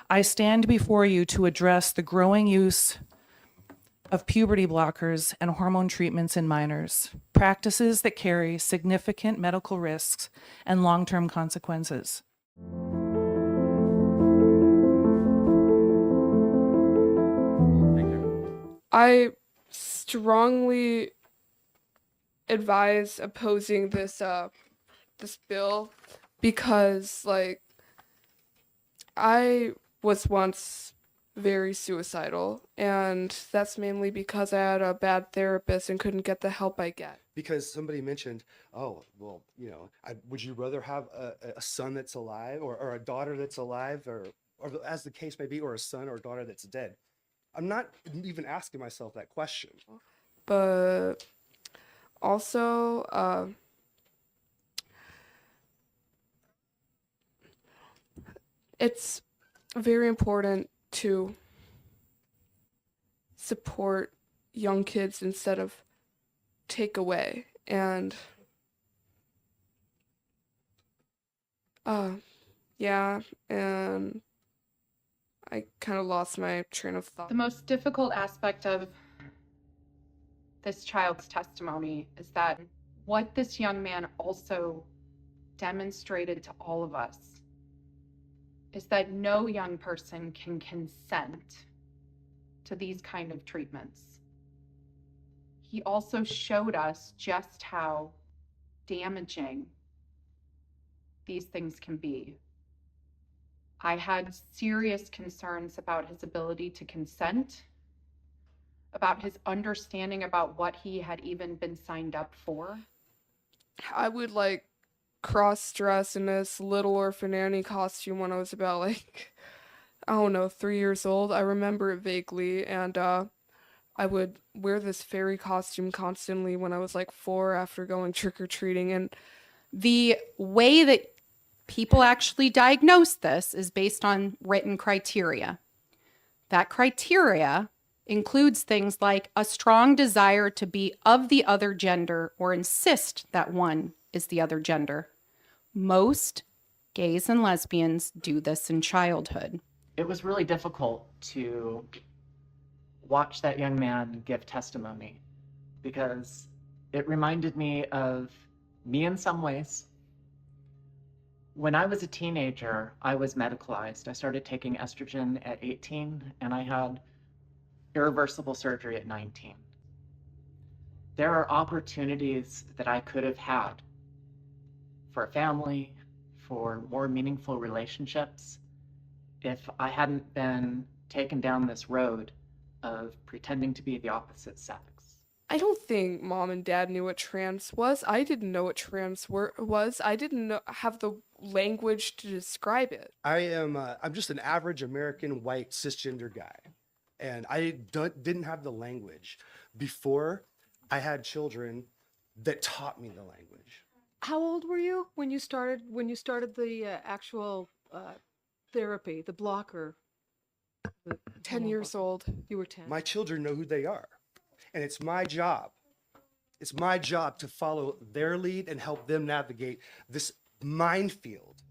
I stand before you to address the growing use of puberty blockers and hormone treatments in minors, practices that carry significant medical risks and long-term consequences. I strongly advise opposing this this bill because, like, I was once very suicidal, and that's mainly because I had a bad therapist and couldn't get the help I get. Because somebody mentioned, oh, well, you know, would you rather have a son that's alive or a daughter that's alive or as the case may be, or a son or daughter that's dead? I'm not even asking myself that question. But also, it's very important to support young kids instead of take away. And yeah, and I kind of lost my train of thought. The most difficult aspect of this child's testimony is that what this young man also demonstrated to all of us is that no young person can consent to these kind of treatments. He also showed us just how damaging these things can be. I had serious concerns about his ability to consent, about his understanding about what he had even been signed up for. I would like cross-dress in this Little Orphan Annie costume when I was about like, I don't know, 3 years old. I remember it vaguely, and I would wear this fairy costume constantly when I was like 4 after going trick-or-treating. And the way that people actually diagnose this is based on written criteria. That criteria includes things like a strong desire to be of the other gender or insist that one is the other gender. Most gays and lesbians do this in childhood. It was really difficult to watch that young man give testimony because it reminded me of me in some ways. When I was a teenager, I was medicalized. I started taking estrogen at 18, and I had irreversible surgery at 19. There are opportunities that I could have had for a family, for more meaningful relationships, if I hadn't been taken down this road of pretending to be the opposite sex. I don't think mom and dad knew what trans was. I didn't know what trans was. I didn't have the language to describe it. I'm just an average American white cisgender guy, and I didn't have the language. Before, I had children that taught me the language. How old were you when you started the actual therapy, the blocker? 10 years old. You were 10. My children know who they are, and it's my job. It's my job to follow their lead and help them navigate this minefield.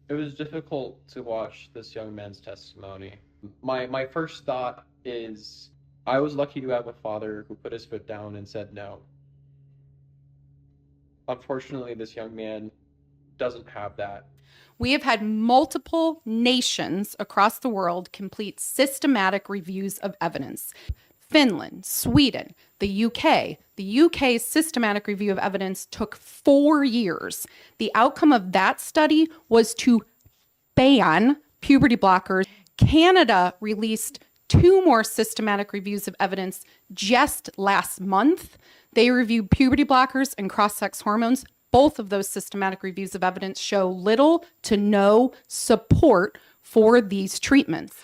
It was difficult to watch this young man's testimony. My first thought is, I was lucky to have a father who put his foot down and said no. Unfortunately, this young man doesn't have that. We have had multiple nations across the world complete systematic reviews of evidence. Finland, Sweden, the UK. The UK's systematic review of evidence took 4 years. The outcome of that study was to ban puberty blockers. Canada released 2 more systematic reviews of evidence just last month. They reviewed puberty blockers and cross-sex hormones. Both of those systematic reviews of evidence show little to no support for these treatments.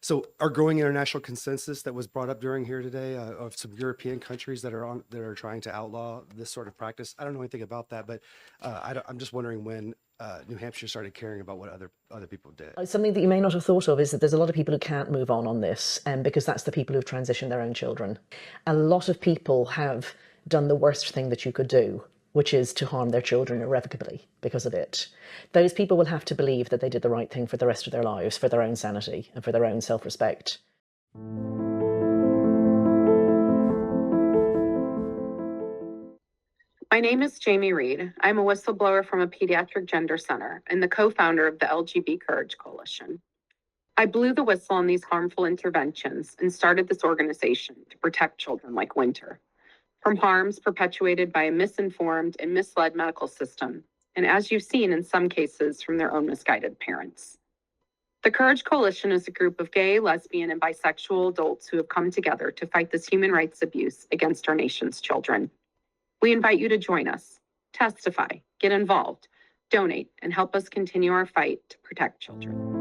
So our growing international consensus that was brought up during here today of some European countries that are trying to outlaw this sort of practice. I don't know anything about that, but I'm just wondering when New Hampshire started caring about what other people did. Something that you may not have thought of is that there's a lot of people who can't move on this, because that's the people who've transitioned their own children. A lot of people have done the worst thing that you could do, which is to harm their children irrevocably because of it. Those people will have to believe that they did the right thing for the rest of their lives, for their own sanity and for their own self-respect. My name is Jamie Reed. I'm a whistleblower from a pediatric gender center and the co-founder of the LGB Courage Coalition. I blew the whistle on these harmful interventions and started this organization to protect children like Winter from harms perpetuated by a misinformed and misled medical system, and as you've seen in some cases, from their own misguided parents. The Courage Coalition is a group of gay, lesbian, and bisexual adults who have come together to fight this human rights abuse against our nation's children. We invite you to join us, testify, get involved, donate, and help us continue our fight to protect children.